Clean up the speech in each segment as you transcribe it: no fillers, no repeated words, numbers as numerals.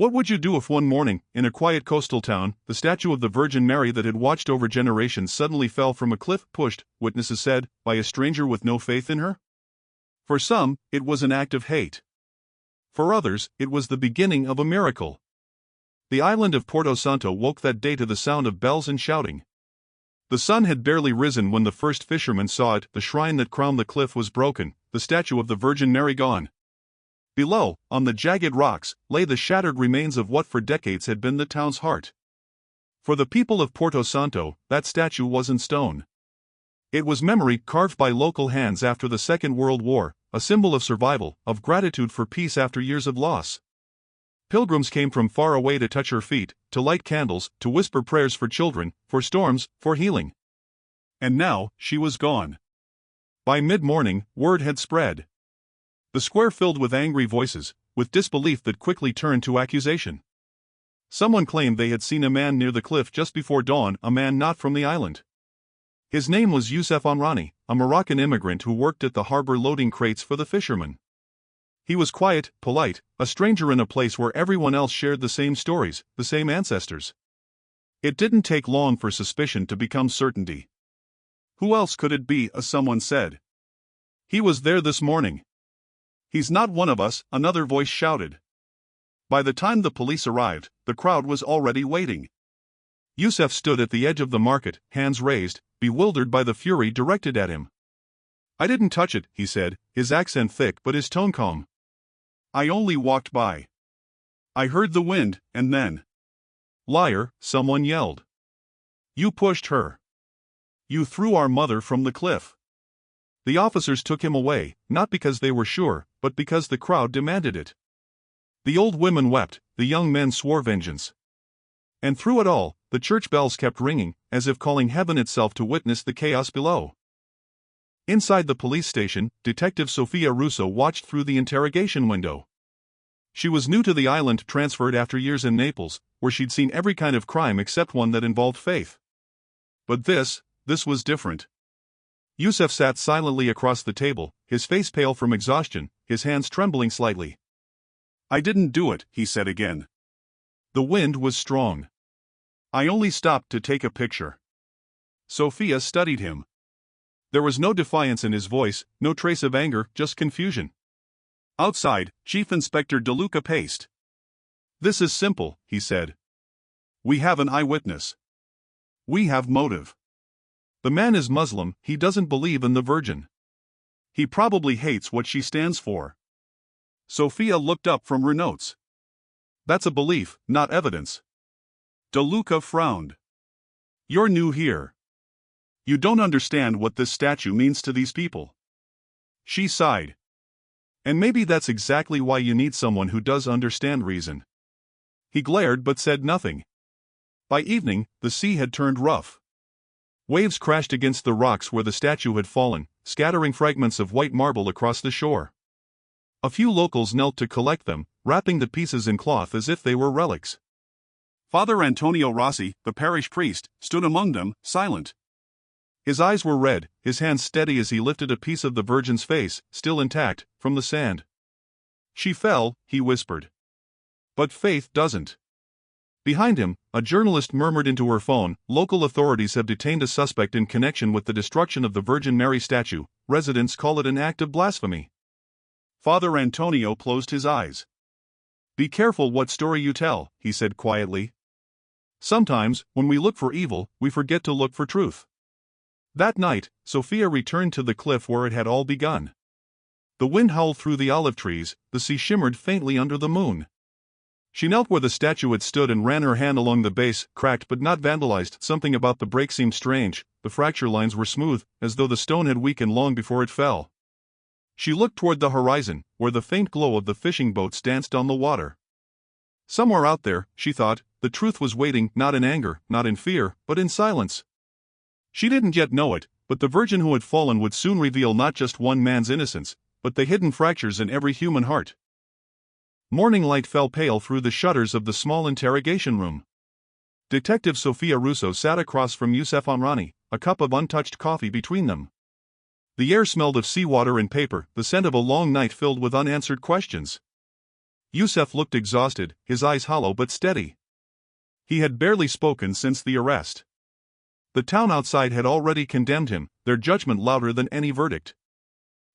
What would you do if one morning, in a quiet coastal town, the statue of the Virgin Mary that had watched over generations suddenly fell from a cliff, pushed, witnesses said, by a stranger with no faith in her? For some, it was an act of hate. For others, it was the beginning of a miracle. The island of Porto Santo woke that day to the sound of bells and shouting. The sun had barely risen when the first fishermen saw it. The shrine that crowned the cliff was broken, the statue of the Virgin Mary gone. Below, on the jagged rocks, lay the shattered remains of what for decades had been the town's heart. For the people of Porto Santo, that statue wasn't stone. It was memory carved by local hands after the Second World War, a symbol of survival, of gratitude for peace after years of loss. Pilgrims came from far away to touch her feet, to light candles, to whisper prayers for children, for storms, for healing. And now, she was gone. By mid-morning, word had spread. The square filled with angry voices, with disbelief that quickly turned to accusation. Someone claimed they had seen a man near the cliff just before dawn, a man not from the island. His name was Youssef Amrani, a Moroccan immigrant who worked at the harbor loading crates for the fishermen. He was quiet, polite, a stranger in a place where everyone else shared the same stories, the same ancestors. It didn't take long for suspicion to become certainty. Who else could it be, as someone said? He was there this morning. He's not one of us, another voice shouted. By the time the police arrived, the crowd was already waiting. Youssef stood at the edge of the market, hands raised, bewildered by the fury directed at him. I didn't touch it, he said, his accent thick but his tone calm. I only walked by. I heard the wind, and then. Liar, someone yelled. You pushed her. You threw our mother from the cliff. The officers took him away, not because they were sure, but because the crowd demanded it. The old women wept, the young men swore vengeance. And through it all, the church bells kept ringing, as if calling heaven itself to witness the chaos below. Inside the police station, Detective Sofia Russo watched through the interrogation window. She was new to the island, transferred after years in Naples, where she'd seen every kind of crime except one that involved faith. But this was different. Youssef sat silently across the table, his face pale from exhaustion, his hands trembling slightly. I didn't do it, he said again. The wind was strong. I only stopped to take a picture. Sophia studied him. There was no defiance in his voice, no trace of anger, just confusion. Outside, Chief Inspector DeLuca paced. This is simple, he said. We have an eyewitness. We have motive. The man is Muslim, he doesn't believe in the Virgin. He probably hates what she stands for. Sophia looked up from her notes. That's a belief, not evidence. DeLuca frowned. You're new here. You don't understand what this statue means to these people. She sighed. And maybe that's exactly why you need someone who does understand reason. He glared but said nothing. By evening, the sea had turned rough. Waves crashed against the rocks where the statue had fallen, scattering fragments of white marble across the shore. A few locals knelt to collect them, wrapping the pieces in cloth as if they were relics. Father Antonio Rossi, the parish priest, stood among them, silent. His eyes were red, his hands steady as he lifted a piece of the Virgin's face, still intact, from the sand. She fell, he whispered. But faith doesn't. Behind him, a journalist murmured into her phone, local authorities have detained a suspect in connection with the destruction of the Virgin Mary statue, residents call it an act of blasphemy. Father Antonio closed his eyes. Be careful what story you tell, he said quietly. Sometimes, when we look for evil, we forget to look for truth. That night, Sophia returned to the cliff where it had all begun. The wind howled through the olive trees, the sea shimmered faintly under the moon. She knelt where the statue had stood and ran her hand along the base, cracked but not vandalized. Something about the break seemed strange, the fracture lines were smooth, as though the stone had weakened long before it fell. She looked toward the horizon, where the faint glow of the fishing boats danced on the water. Somewhere out there, she thought, the truth was waiting, not in anger, not in fear, but in silence. She didn't yet know it, but the Virgin who had fallen would soon reveal not just one man's innocence, but the hidden fractures in every human heart. Morning light fell pale through the shutters of the small interrogation room. Detective Sofia Russo sat across from Youssef Amrani, a cup of untouched coffee between them. The air smelled of seawater and paper, the scent of a long night filled with unanswered questions. Yusef looked exhausted, his eyes hollow but steady. He had barely spoken since the arrest. The town outside had already condemned him, their judgment louder than any verdict.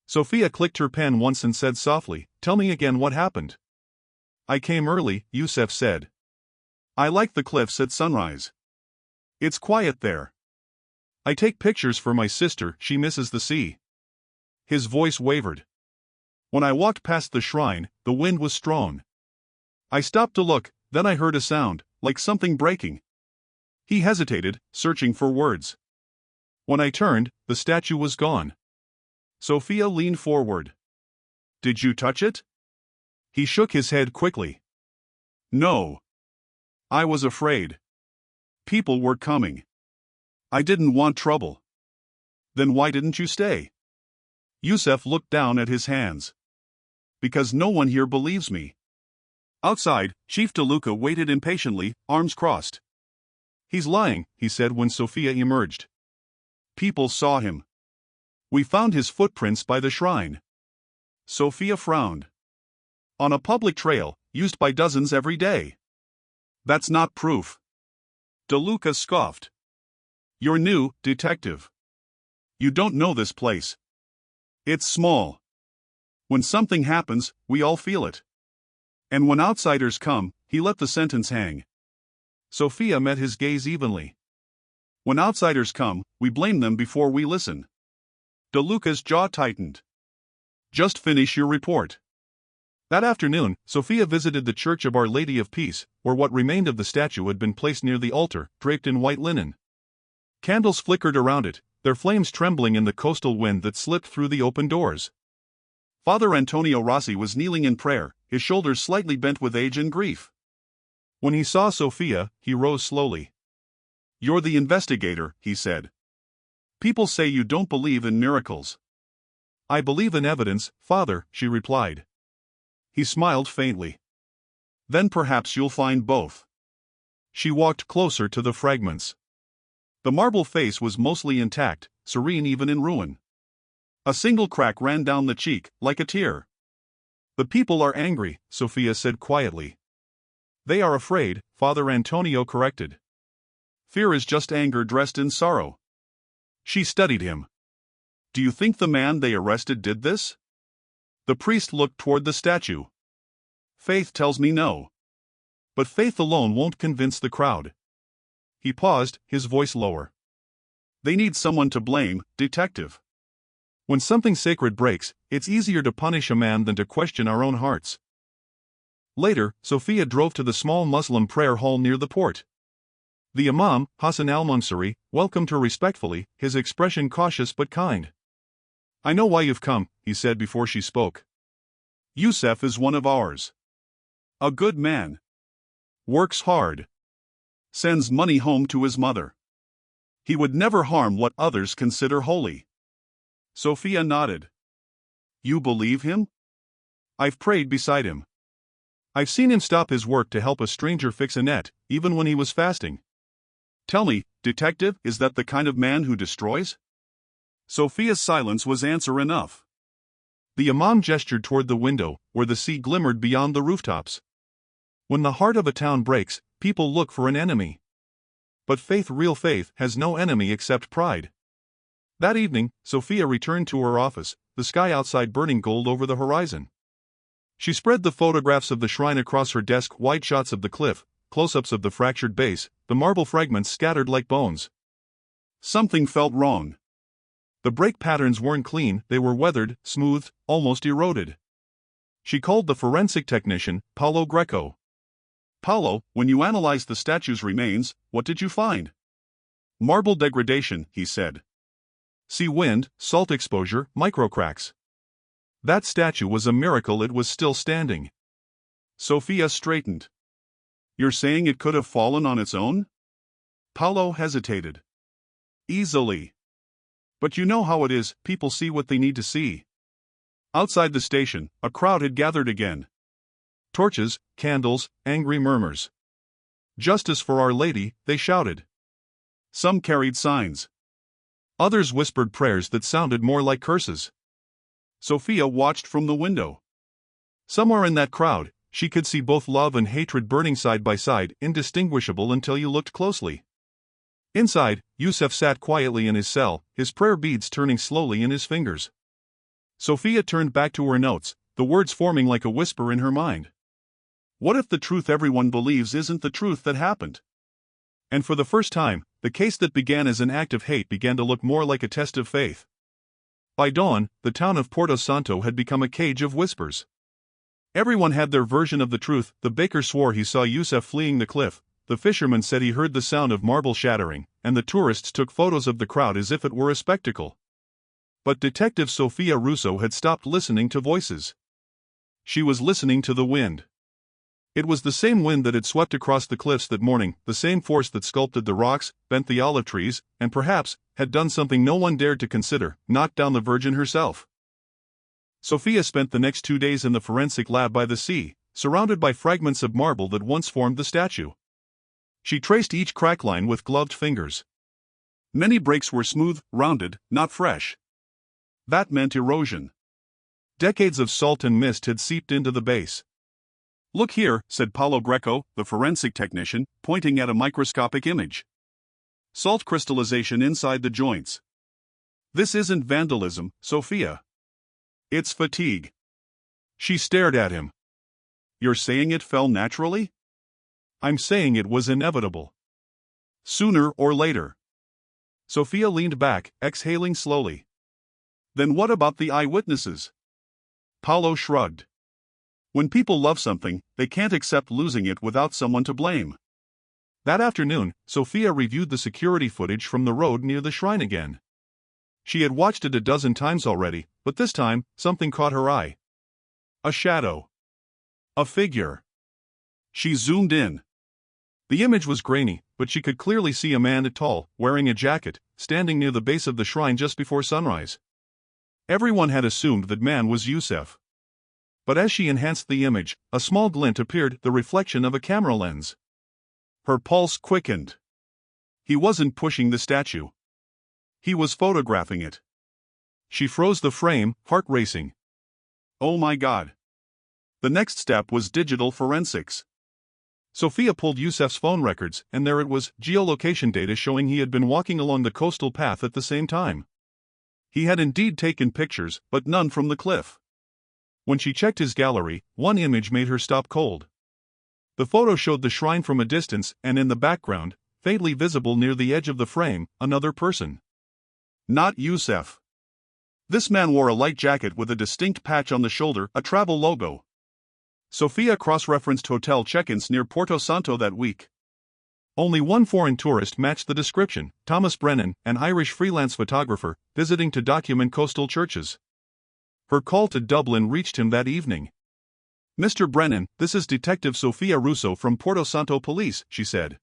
Sophia clicked her pen once and said softly, "Tell me again what happened." "I came early," Yusef said. "I like the cliffs at sunrise. It's quiet there. I take pictures for my sister, she misses the sea." His voice wavered. "When I walked past the shrine, the wind was strong. I stopped to look, then I heard a sound, like something breaking." He hesitated, searching for words. "When I turned, the statue was gone." Sophia leaned forward. "Did you touch it?" He shook his head quickly. "No. I was afraid. People were coming. I didn't want trouble." "Then why didn't you stay?" Yusef looked down at his hands. "Because no one here believes me." Outside, Chief DeLuca waited impatiently, arms crossed. "He's lying," he said when Sophia emerged. "People saw him. We found his footprints by the shrine." Sophia frowned. "On a public trail, used by dozens every day." "That's not proof." DeLuca scoffed. "You're new, detective. You don't know this place. It's small. When something happens, we all feel it. And when outsiders come," he let the sentence hang. Sophia met his gaze evenly. "When outsiders come, we blame them before we listen." DeLuca's jaw tightened. "Just finish your report." That afternoon, Sophia visited the Church of Our Lady of Peace, where what remained of the statue had been placed near the altar, draped in white linen. Candles flickered around it, their flames trembling in the coastal wind that slipped through the open doors. Father Antonio Rossi was kneeling in prayer, his shoulders slightly bent with age and grief. When he saw Sophia, he rose slowly. "You're the investigator," he said. "People say you don't believe in miracles." "I believe in evidence, Father," she replied. He smiled faintly. "Then perhaps you'll find both." She walked closer to the fragments. The marble face was mostly intact, serene even in ruin. A single crack ran down the cheek, like a tear. "The people are angry," Sophia said quietly. "They are afraid," Father Antonio corrected. "Fear is just anger dressed in sorrow." She studied him. "Do you think the man they arrested did this?" The priest looked toward the statue. "Faith tells me no. But faith alone won't convince the crowd." He paused, his voice lower. "They need someone to blame, detective. When something sacred breaks, it's easier to punish a man than to question our own hearts." Later, Sophia drove to the small Muslim prayer hall near the port. The Imam, Hassan al-Mansuri, welcomed her respectfully, his expression cautious but kind. "I know why you've come," he said before she spoke. "Yusef is one of ours. A good man. Works hard. Sends money home to his mother. He would never harm what others consider holy." Sophia nodded. "You believe him?" "I've prayed beside him. I've seen him stop his work to help a stranger fix a net, even when he was fasting." "Tell me, detective, is that the kind of man who destroys?" Sophia's silence was answer enough. The Imam gestured toward the window, where the sea glimmered beyond the rooftops. "When the heart of a town breaks, people look for an enemy. But faith, real faith, has no enemy except pride." That evening, Sophia returned to her office, the sky outside burning gold over the horizon. She spread the photographs of the shrine across her desk, wide shots of the cliff, close-ups of the fractured base, the marble fragments scattered like bones. Something felt wrong. The break patterns weren't clean, they were weathered, smoothed, almost eroded. She called the forensic technician, Paolo Greco. "Paolo, when you analyzed the statue's remains, what did you find?" "Marble degradation," he said. "Sea wind, salt exposure, microcracks. That statue was a miracle it was still standing." Sophia straightened. "You're saying it could have fallen on its own?" Paolo hesitated. "Easily. But you know how it is, people see what they need to see." Outside the station, a crowd had gathered again. Torches, candles, angry murmurs. "Justice for Our Lady," they shouted. Some carried signs. Others whispered prayers that sounded more like curses. Sophia watched from the window. Somewhere in that crowd, she could see both love and hatred burning side by side, indistinguishable until you looked closely. Inside, Yusuf sat quietly in his cell, his prayer beads turning slowly in his fingers. Sophia turned back to her notes, the words forming like a whisper in her mind. What if the truth everyone believes isn't the truth that happened? And for the first time, the case that began as an act of hate began to look more like a test of faith. By dawn, the town of Porto Santo had become a cage of whispers. Everyone had their version of the truth. The baker swore he saw Yusuf fleeing the cliff, the fisherman said he heard the sound of marble shattering, and the tourists took photos of the crowd as if it were a spectacle. But Detective Sophia Russo had stopped listening to voices. She was listening to the wind. It was the same wind that had swept across the cliffs that morning, the same force that sculpted the rocks, bent the olive trees, and perhaps had done something no one dared to consider, knocked down the Virgin herself. Sophia spent the next 2 days in the forensic lab by the sea, surrounded by fragments of marble that once formed the statue. She traced each crack line with gloved fingers. Many breaks were smooth, rounded, not fresh. That meant erosion. Decades of salt and mist had seeped into the base. Look here, said Paulo Greco, the forensic technician, pointing at a microscopic image. Salt crystallization inside the joints. This isn't vandalism, Sophia. It's fatigue. She stared at him. You're saying it fell naturally? I'm saying it was inevitable. Sooner or later. Sophia leaned back, exhaling slowly. Then what about the eyewitnesses? Paulo shrugged. When people love something, they can't accept losing it without someone to blame. That afternoon, Sophia reviewed the security footage from the road near the shrine again. She had watched it a dozen times already, but this time, something caught her eye. A shadow. A figure. She zoomed in. The image was grainy, but she could clearly see a man tall, wearing a jacket, standing near the base of the shrine just before sunrise. Everyone had assumed that man was Yusuf. But as she enhanced the image, a small glint appeared, the reflection of a camera lens. Her pulse quickened. He wasn't pushing the statue. He was photographing it. She froze the frame, heart racing. Oh my God. The next step was digital forensics. Sophia pulled Yusuf's phone records, and there it was, geolocation data showing he had been walking along the coastal path at the same time. He had indeed taken pictures, but none from the cliff. When she checked his gallery, one image made her stop cold. The photo showed the shrine from a distance, and in the background, faintly visible near the edge of the frame, another person. Not Yusuf. This man wore a light jacket with a distinct patch on the shoulder, a travel logo. Sophia cross-referenced hotel check-ins near Porto Santo that week. Only one foreign tourist matched the description, Thomas Brennan, an Irish freelance photographer, visiting to document coastal churches. Her call to Dublin reached him that evening. Mr. Brennan, this is Detective Sophia Russo from Porto Santo Police, she said.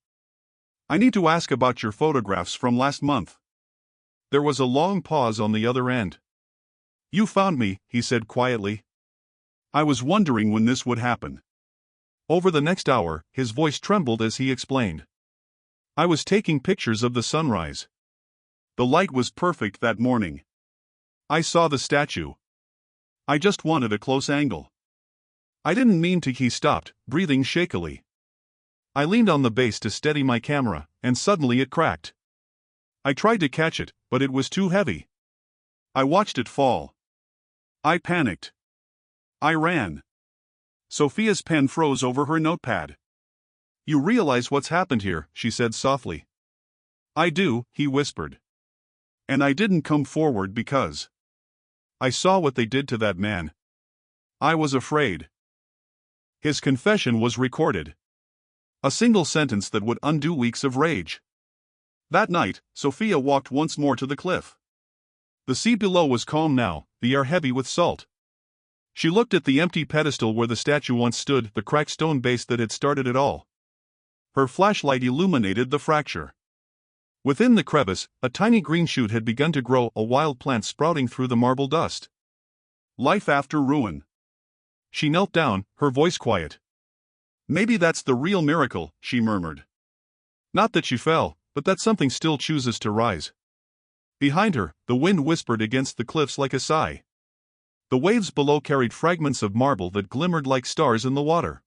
I need to ask about your photographs from last month. There was a long pause on the other end. You found me, he said quietly. I was wondering when this would happen. Over the next hour, his voice trembled as he explained. I was taking pictures of the sunrise. The light was perfect that morning. I saw the statue. I just wanted a close angle. I didn't mean to. He stopped, breathing shakily. I leaned on the base to steady my camera, and suddenly it cracked. I tried to catch it, but it was too heavy. I watched it fall. I panicked. I ran. Sophia's pen froze over her notepad. You realize what's happened here, she said softly. I do, he whispered. And I didn't come forward because I saw what they did to that man. I was afraid. His confession was recorded. A single sentence that would undo weeks of rage. That night, Sophia walked once more to the cliff. The sea below was calm now, the air heavy with salt. She looked at the empty pedestal where the statue once stood, the cracked stone base that had started it all. Her flashlight illuminated the fracture. Within the crevice, a tiny green shoot had begun to grow, a wild plant sprouting through the marble dust. Life after ruin. She knelt down, her voice quiet. Maybe that's the real miracle, she murmured. Not that she fell, but that something still chooses to rise. Behind her, the wind whispered against the cliffs like a sigh. The waves below carried fragments of marble that glimmered like stars in the water.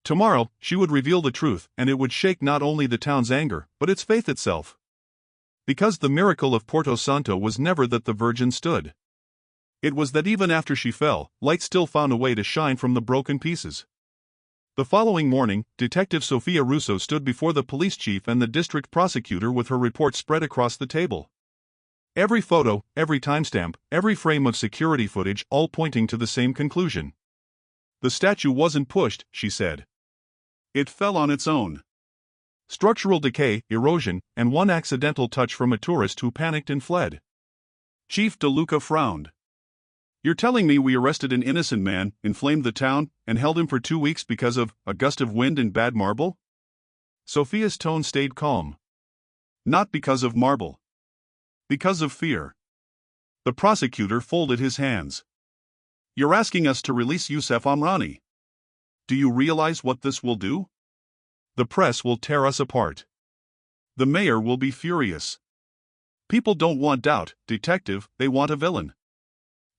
Tomorrow, she would reveal the truth, and it would shake not only the town's anger, but its faith itself. Because the miracle of Porto Santo was never that the Virgin stood. It was that even after she fell, light still found a way to shine from the broken pieces. The following morning, Detective Sofia Russo stood before the police chief and the district prosecutor with her report spread across the table. Every photo, every timestamp, every frame of security footage, all pointing to the same conclusion. The statue wasn't pushed, she said. It fell on its own. Structural decay, erosion, and one accidental touch from a tourist who panicked and fled. Chief De Luca frowned. You're telling me we arrested an innocent man, inflamed the town, and held him for 2 weeks because of a gust of wind and bad marble? Sophia's tone stayed calm. Not because of marble. Because of fear. The prosecutor folded his hands. You're asking us to release Youssef Amrani. Do you realize what this will do? The press will tear us apart. The mayor will be furious. People don't want doubt, detective, they want a villain.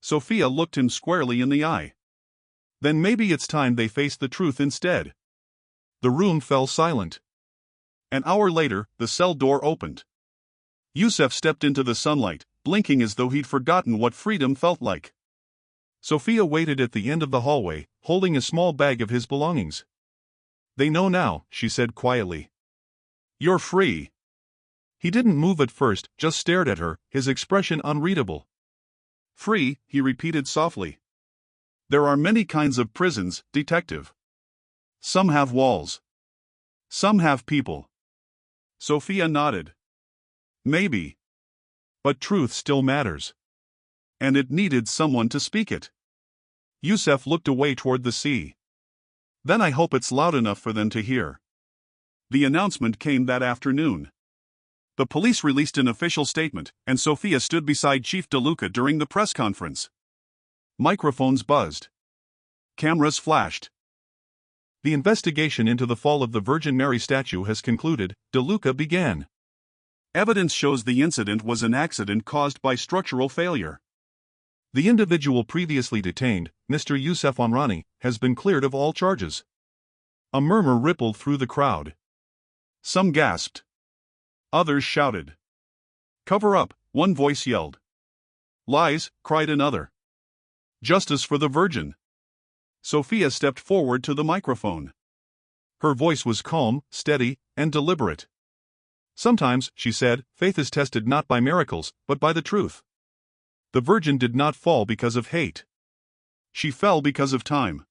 Sophia looked him squarely in the eye. Then maybe it's time they faced the truth instead. The room fell silent. An hour later, the cell door opened. Youssef stepped into the sunlight, blinking as though he'd forgotten what freedom felt like. Sophia waited at the end of the hallway, holding a small bag of his belongings. They know now, she said quietly. You're free. He didn't move at first, just stared at her, his expression unreadable. Free, he repeated softly. There are many kinds of prisons, detective. Some have walls. Some have people. Sophia nodded. Maybe. But truth still matters. And it needed someone to speak it. Youssef looked away toward the sea. Then I hope it's loud enough for them to hear. The announcement came that afternoon. The police released an official statement, and Sophia stood beside Chief De Luca during the press conference. Microphones buzzed. Cameras flashed. The investigation into the fall of the Virgin Mary statue has concluded, De Luca began. Evidence shows the incident was an accident caused by structural failure. The individual previously detained, Mr. Youssef Amrani, has been cleared of all charges. A murmur rippled through the crowd. Some gasped. Others shouted. Cover up, one voice yelled. Lies, cried another. Justice for the Virgin. Sophia stepped forward to the microphone. Her voice was calm, steady, and deliberate. Sometimes, she said, faith is tested not by miracles, but by the truth. The Virgin did not fall because of hate. She fell because of time.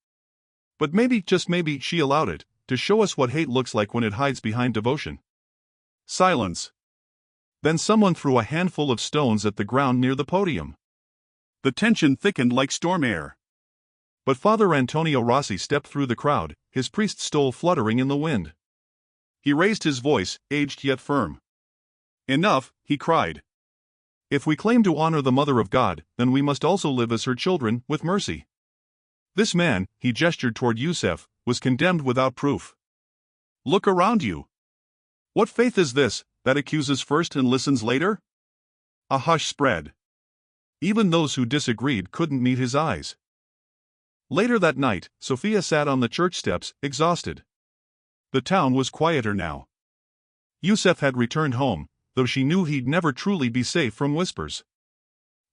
But maybe, just maybe, she allowed it, to show us what hate looks like when it hides behind devotion. Silence. Then someone threw a handful of stones at the ground near the podium. The tension thickened like storm air. But Father Antonio Rossi stepped through the crowd, his priest stole fluttering in the wind. He raised his voice, aged yet firm. Enough, he cried. If we claim to honor the Mother of God, then we must also live as her children, with mercy. This man, he gestured toward Youssef, was condemned without proof. Look around you. What faith is this, that accuses first and listens later? A hush spread. Even those who disagreed couldn't meet his eyes. Later that night, Sophia sat on the church steps, exhausted. The town was quieter now. Youssef had returned home, though she knew he'd never truly be safe from whispers.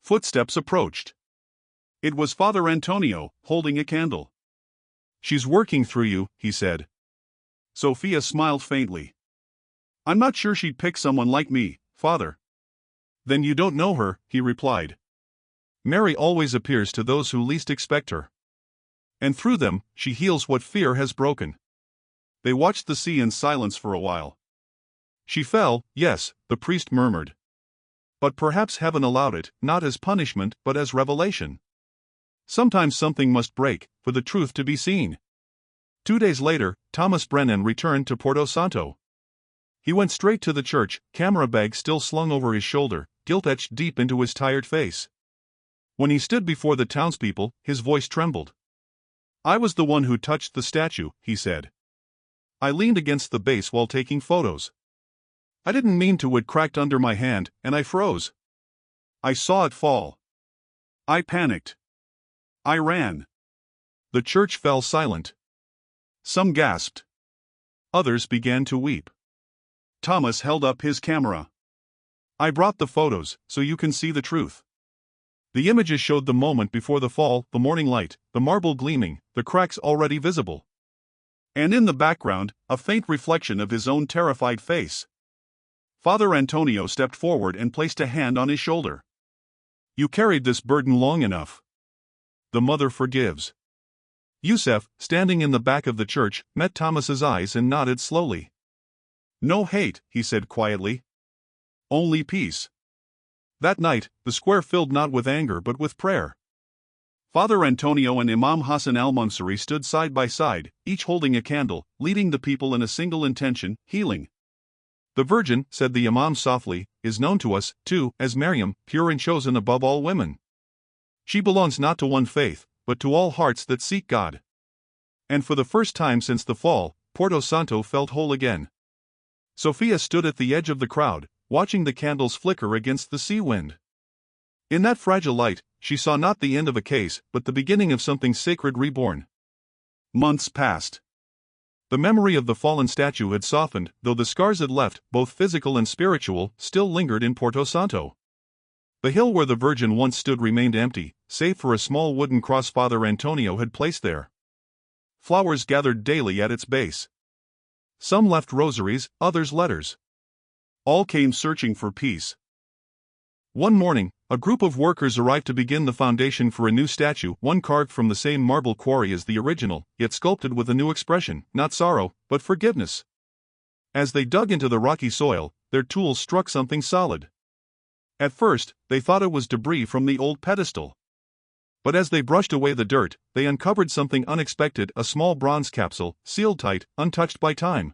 Footsteps approached. It was Father Antonio, holding a candle. She's working through you, he said. Sophia smiled faintly. I'm not sure she'd pick someone like me, Father. Then you don't know her, he replied. Mary always appears to those who least expect her. And through them, she heals what fear has broken. They watched the sea in silence for a while. She fell, yes, the priest murmured. But perhaps heaven allowed it, not as punishment, but as revelation. Sometimes something must break, for the truth to be seen. 2 days later, Thomas Brennan returned to Porto Santo. He went straight to the church, camera bag still slung over his shoulder, guilt etched deep into his tired face. When he stood before the townspeople, his voice trembled. I was the one who touched the statue, he said. I leaned against the base while taking photos. I didn't mean to. It cracked under my hand, and I froze. I saw it fall. I panicked. I ran. The church fell silent. Some gasped. Others began to weep. Thomas held up his camera. I brought the photos, so you can see the truth. The images showed the moment before the fall, the morning light, the marble gleaming, the cracks already visible. And in the background, a faint reflection of his own terrified face. Father Antonio stepped forward and placed a hand on his shoulder. You carried this burden long enough. The mother forgives. Yusef, standing in the back of the church, met Thomas's eyes and nodded slowly. No hate, he said quietly. Only peace. That night, the square filled not with anger but with prayer. Father Antonio and Imam Hassan al-Mansuri stood side by side, each holding a candle, leading the people in a single intention, healing. The Virgin, said the Imam softly, is known to us, too, as Maryam, pure and chosen above all women. She belongs not to one faith, but to all hearts that seek God. And for the first time since the fall, Porto Santo felt whole again. Sophia stood at the edge of the crowd, watching the candles flicker against the sea wind. In that fragile light, she saw not the end of a case, but the beginning of something sacred reborn. Months passed. The memory of the fallen statue had softened, though the scars it left, both physical and spiritual, still lingered in Porto Santo. The hill where the Virgin once stood remained empty, save for a small wooden cross Father Antonio had placed there. Flowers gathered daily at its base. Some left rosaries, others letters. All came searching for peace. One morning, a group of workers arrived to begin the foundation for a new statue, one carved from the same marble quarry as the original, yet sculpted with a new expression, not sorrow, but forgiveness. As they dug into the rocky soil, their tools struck something solid. At first, they thought it was debris from the old pedestal. But as they brushed away the dirt, they uncovered something unexpected, a small bronze capsule, sealed tight, untouched by time.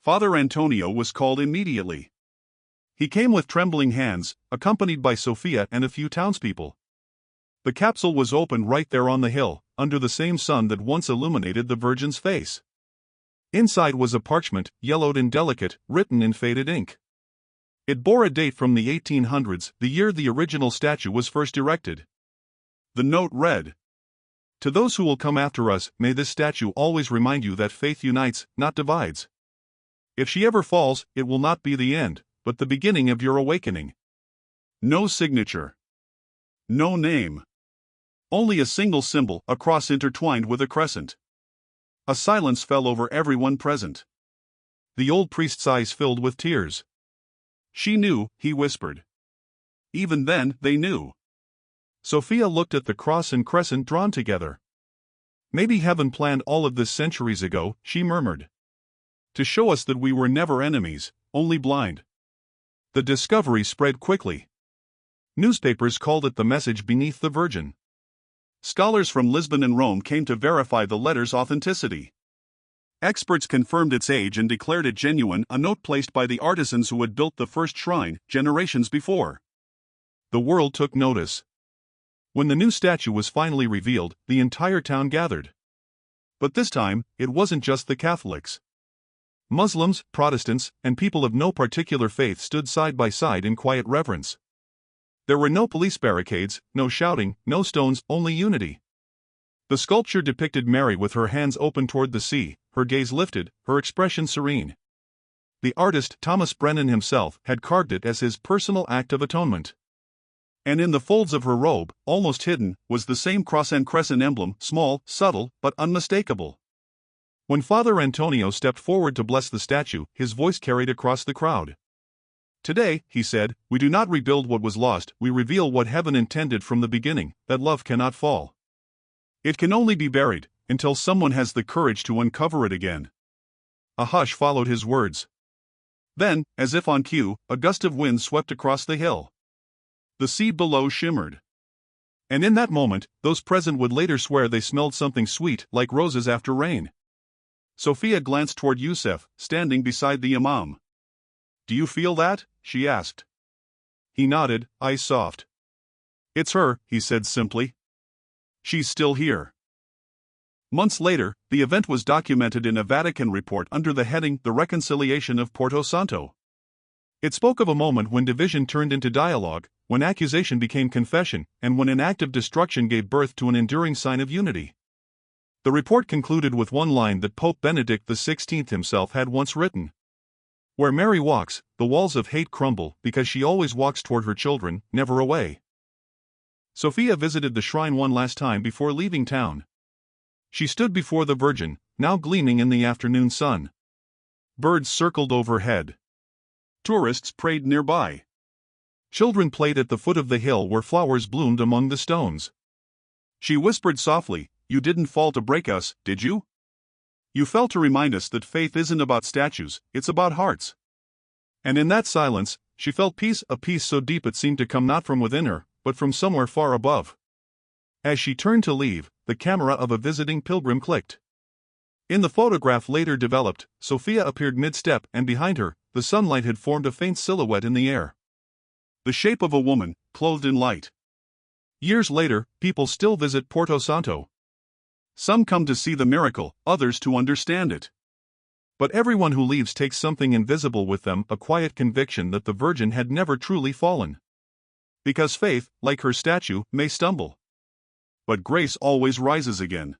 Father Antonio was called immediately. He came with trembling hands, accompanied by Sophia and a few townspeople. The capsule was opened right there on the hill, under the same sun that once illuminated the Virgin's face. Inside was a parchment, yellowed and delicate, written in faded ink. It bore a date from the 1800s, the year the original statue was first erected. The note read, "To those who will come after us, may this statue always remind you that faith unites, not divides. If she ever falls, it will not be the end, but the beginning of your awakening." No signature. No name. Only a single symbol, a cross intertwined with a crescent. A silence fell over everyone present. The old priest's eyes filled with tears. She knew, he whispered. Even then, they knew. Sophia looked at the cross and crescent drawn together. Maybe heaven planned all of this centuries ago, she murmured. To show us that we were never enemies, only blind. The discovery spread quickly. Newspapers called it the message beneath the Virgin. Scholars from Lisbon and Rome came to verify the letter's authenticity. Experts confirmed its age and declared it genuine, a note placed by the artisans who had built the first shrine, generations before. The world took notice. When the new statue was finally revealed, the entire town gathered. But this time, it wasn't just the Catholics. Muslims, Protestants, and people of no particular faith stood side by side in quiet reverence. There were no police barricades, no shouting, no stones, only unity. The sculpture depicted Mary with her hands open toward the sea, her gaze lifted, her expression serene. The artist, Thomas Brennan himself, had carved it as his personal act of atonement. And in the folds of her robe, almost hidden, was the same cross and crescent emblem, small, subtle, but unmistakable. When Father Antonio stepped forward to bless the statue, his voice carried across the crowd. Today, he said, we do not rebuild what was lost, we reveal what heaven intended from the beginning, that love cannot fall. It can only be buried, until someone has the courage to uncover it again. A hush followed his words. Then, as if on cue, a gust of wind swept across the hill. The sea below shimmered. And in that moment, those present would later swear they smelled something sweet, like roses after rain. Sophia glanced toward Yusef, standing beside the Imam. Do you feel that? She asked. He nodded, eyes soft. It's her, he said simply. She's still here. Months later, the event was documented in a Vatican report under the heading The Reconciliation of Porto Santo. It spoke of a moment when division turned into dialogue, when accusation became confession, and when an act of destruction gave birth to an enduring sign of unity. The report concluded with one line that Pope Benedict XVI himself had once written. Where Mary walks, the walls of hate crumble, because she always walks toward her children, never away. Sophia visited the shrine one last time before leaving town. She stood before the Virgin, now gleaming in the afternoon sun. Birds circled overhead. Tourists prayed nearby. Children played at the foot of the hill where flowers bloomed among the stones. She whispered softly, "You didn't fall to break us, did you? You fell to remind us that faith isn't about statues, it's about hearts." And in that silence, she felt peace, a peace so deep it seemed to come not from within her, but from somewhere far above. As she turned to leave, the camera of a visiting pilgrim clicked. In the photograph later developed, Sophia appeared mid-step, and behind her, the sunlight had formed a faint silhouette in the air. The shape of a woman, clothed in light. Years later, people still visit Porto Santo. Some come to see the miracle, others to understand it. But everyone who leaves takes something invisible with them, a quiet conviction that the Virgin had never truly fallen. Because faith, like her statue, may stumble. But grace always rises again.